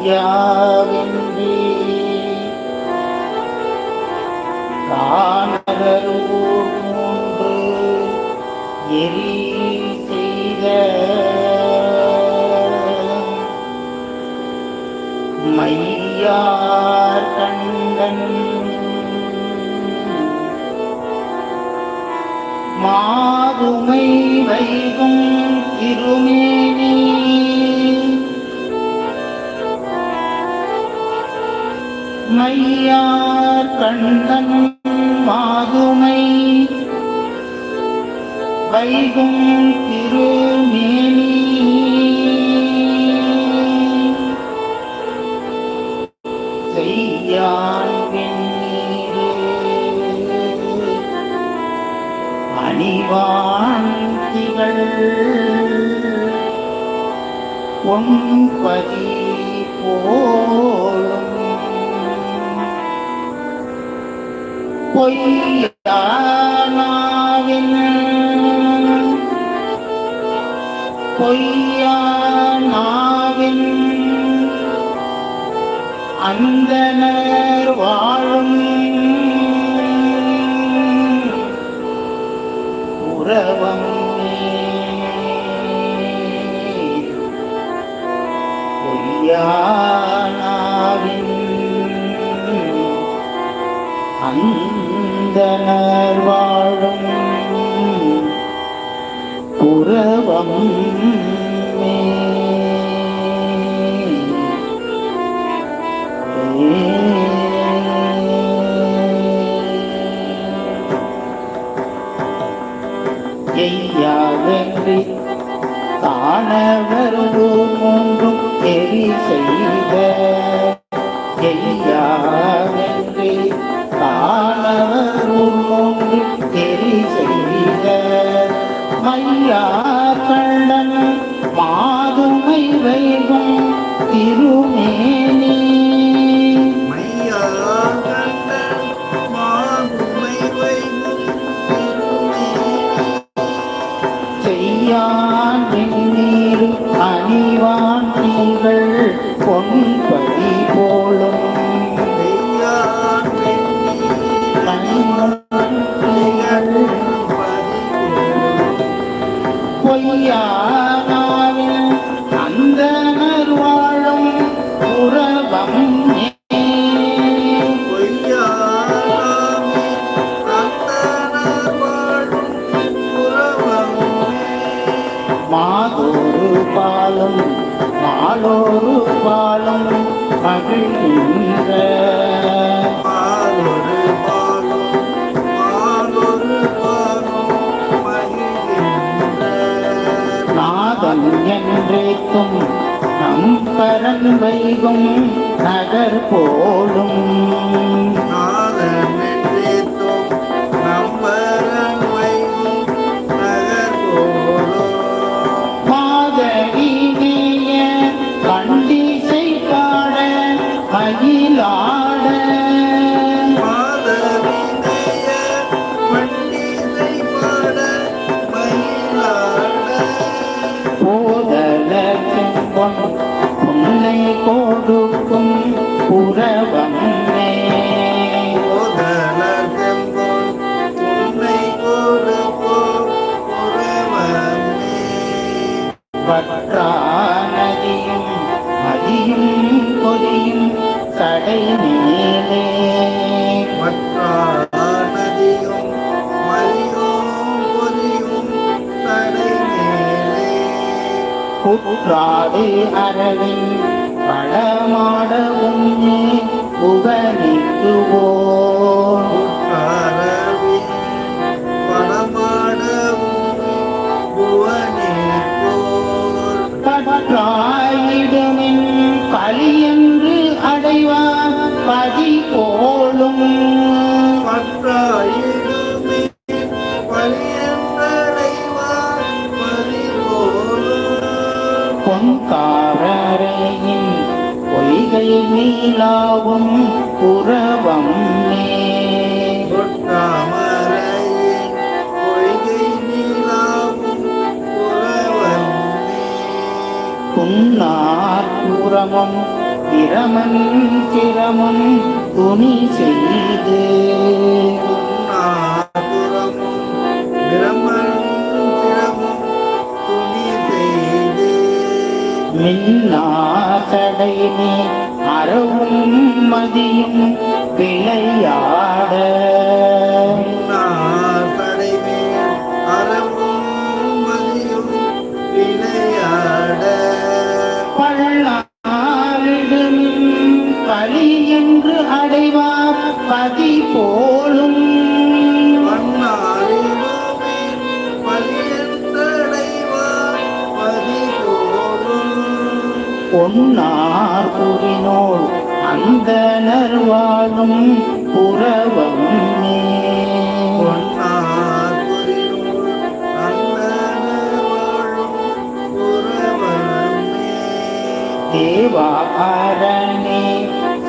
மையாவென்றி காணரூர் மூன்று எரி செய்த மையார் கண்டன் மாதுமை வைகும் திருமேனி மையார் கண்டன் மாதுமை வைகும் திருமேனி செய்யான் வெண்ணீரு அணிவான் திகழ் பொன்பதி போலும் பொய்யானாவின் அந்தனர் வாழும் உறவம் பொய்யானாவின் அந்தனர் வாழும் உறவம் எய்யாவென்றி காணவரும் மூன்றும் எரி செய்த எய்யாவென்றி காணவரும் மூன்றும் எரி செய்த மையார் கண்டன் மாதுமை வைகும் திருமேனி செய்யான் வெண்ணீர் அணிவான் நீங்கள் பொன்பதி போலும் பொய்யானாவில் அந்தனர் வாழும் உறவம் மாதொரு பாலும் மாலோரு பாலும் மகிழ்கின்ற நாதன் என்றேத்தும் நம்பரன் வைகும் நகர் போலும் கண்டிசை பாட மகிழாட போதல செம்பொன் புன்னை கொடுக்கும் புறவமே பற்றானதியும் மதியும் கொதியும் கடை மேலே குற்றாடு அரவின் பழமாட உன்னே புகனிக்குவோம் பற்றாயிடுமின் பலியென்று அடைவார் பதி போலும் பொன்காரையின் பொய்கை நீலாவும் புறவம் புன்னார் புறமும் பிரமன் சிரமம் துணி செய்து மின்னாசடைனே அறவும் மதியும் விளையாட பள்ளாரிடும் களி என்று அடைவார் பதி போலும் பொன்னார் புரினோள் அந்தனர் வாழும் புறவமே தேவாரணே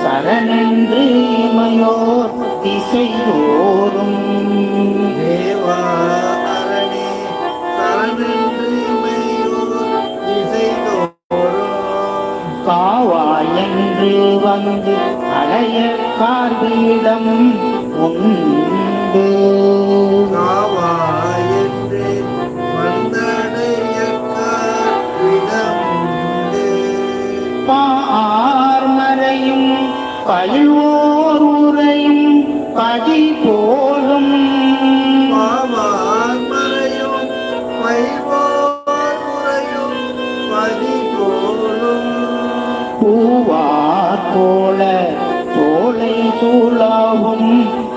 சரணென்று இமையோர் திசையோரும் காவாயென்று வந்து அடைய கார்பீடம் உண்டு பார்மறையும் பயில்வோர் உரையும் பதி போலும் பூவார் போல சோலை சூழாவும்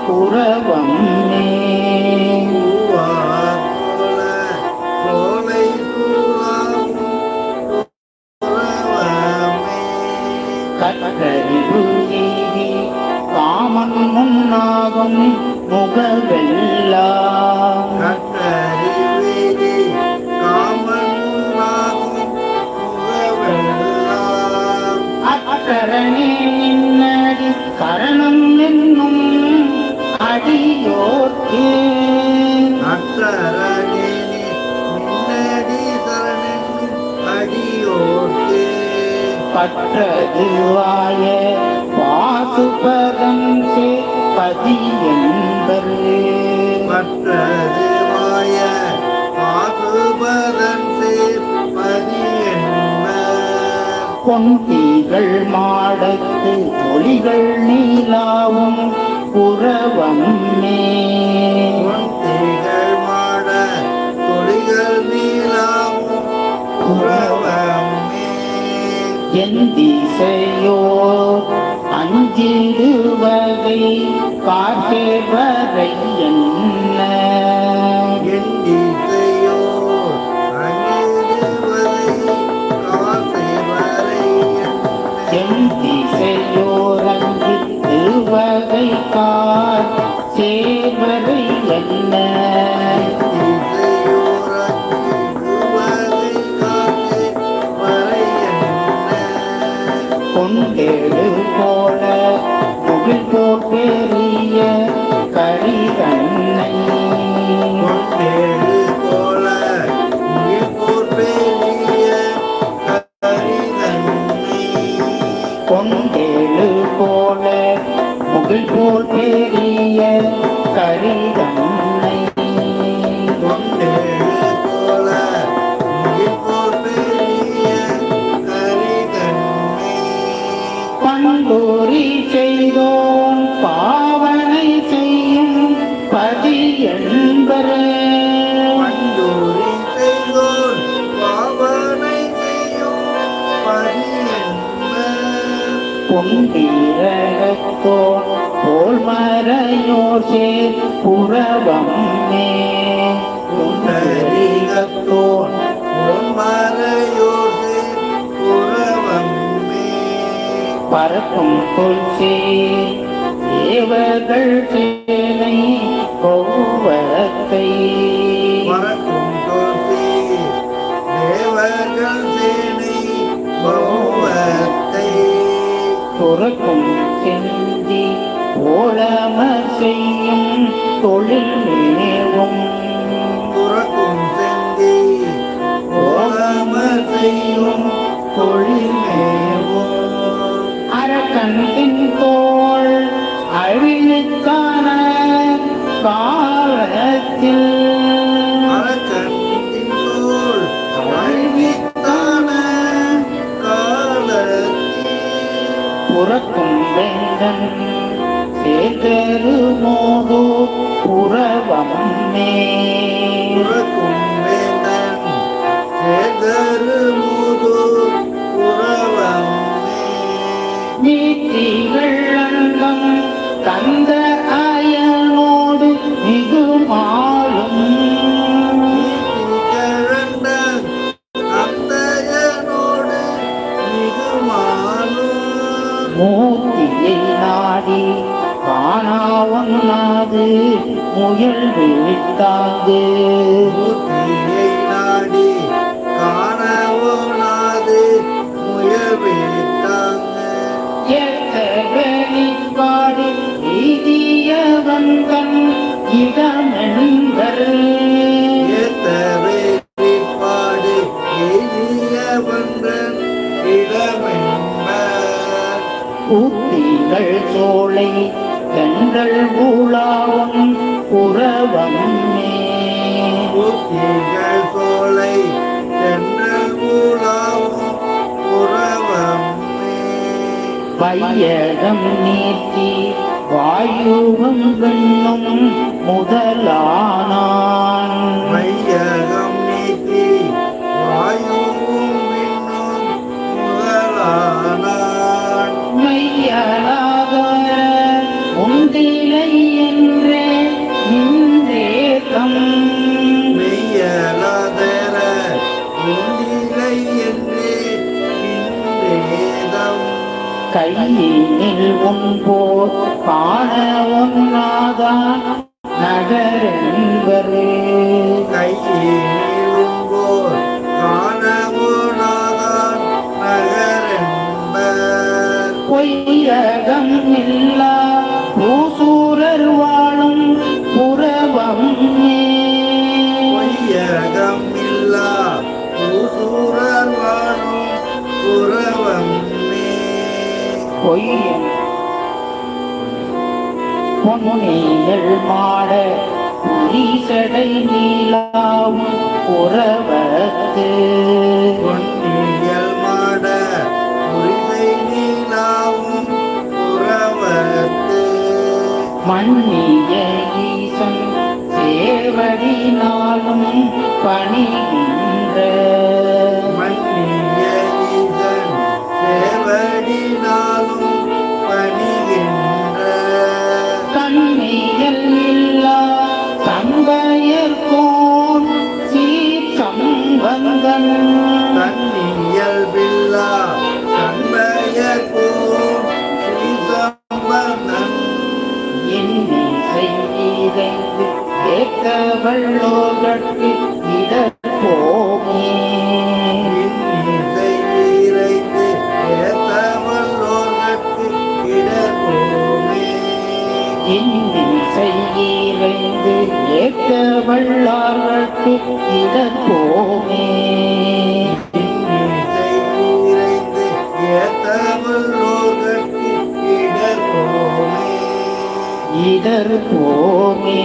புறவமே கற்றறிவு எய்தி காமன் முன்னாகும் முகவெல்லா அக்கரணே நின்னடி கரணம் என்னும் அடியோர்க்கு பற்றதுவாய பாசுபதம் பதி என்பது பொன்தீகள் மாடத்து ஒளிகள் நீலாவும் புறவமே என் திசையோர் அஞ்சிடுவகை காற்றேவரை என்ன என் திசையோர் அஞ்சிடுவகை கார் சேர்வரை என்ன கொண்டேடு போல முகில் போட்டேறிய கரிதன்னை கொண்டேடு போல முகில் போட்டேறிய கரிதன்னை பண்டூரி செய்தோம் பாவனை செய்யும் பதி என்பரே பொன்தீரகத்தோன் போல் மறையோர் சேர் புறவமே பொன்தீரகத்தோன் பறக்கும் கொள்சே தேவர்கள் சேனை பௌவத்தை துறக்கும் செந்தி ஓளமர் செய்யும் தொழில் மேவும் காலத்தில் அரக்கத்தின் தோள் அழிவித்தான காலத்தில் புறக்கும் வேந்தன் சேர்தருமோது புறவமே புறக்கும் வேந்தன் சேர்தருமோது புறவமே நீத்திகள் அங்கம் தந்த அயனோடு மிகுமாலும் கிழந்த அத்தையனோடு மிகுமானும் மூர்த்தியை நாடி காணாவண்ணாது முயல் விழித்தாது மூர்த்தியை நாடி காணவோனாது முயல்விட்டாங்க ஏத்த வெளிப்பாடு எய்திய வந்தன் இடமென்பர் ஏத்த வேலைப்பாடு எய்திய வந்தன் இடமென்பர் கூத்திகள் சோலை தென்றல் பூலாவும் புறவமே கூத்திகள் சோலை தென்றல் ஊழாவும் புறவமே வையகம் நீத்தி வாயுவும் வெண்ணும் முதலானான் மையகம் நீக்கி வாயுவும் விண்ணும் முதலானான் மையலாதர உண்டிலை என்றே நின்றேகம் மெய்யலாதர உண்டிலை என்றே இன்றேதம் கையினில் உன்போர் காண ஒன்னாதான் நகரென்பரே கையிலும்போர் காணவோனாதான் நகரென்பர் பொய்யகம் இல்லா பூசூரர் வாழும் புறவமே பொய்யகம் இல்லா பூசூரர் வாழும் புறவமே பொய்யன் பொன்னியல் மாட புரிசடை நீலாவும் புறவத்து பொன்னியல் மாட புரிசை நீலாவும் புறவத்து மன்னிய ஈசன் சேவடினாலும் பணிகின்ற மன்னிய ஈசன் சேவடினாலும் பணிகின்ற கண்ணியல் இல்லா சம்பயர்கோன் சீர் சம்பந்தன் தன்னியல் பில்லா சண்பயர்கோன் ஸ்ரீ சம்பந்தன் எண்ணி செய்து கேட்க வல்லோர்கட்கு இடப்போமே இன்னிசை இறைந்து ஏத்தவல்லோர்கட்கு இடர்போமே எண்ணி செய்து ஏற்க வல்லார்கட்கு இடப்போமே இன்னிசை இறைந்து ஏத்தவல்லோர்கட்கு இடர்போமே இடர் போமே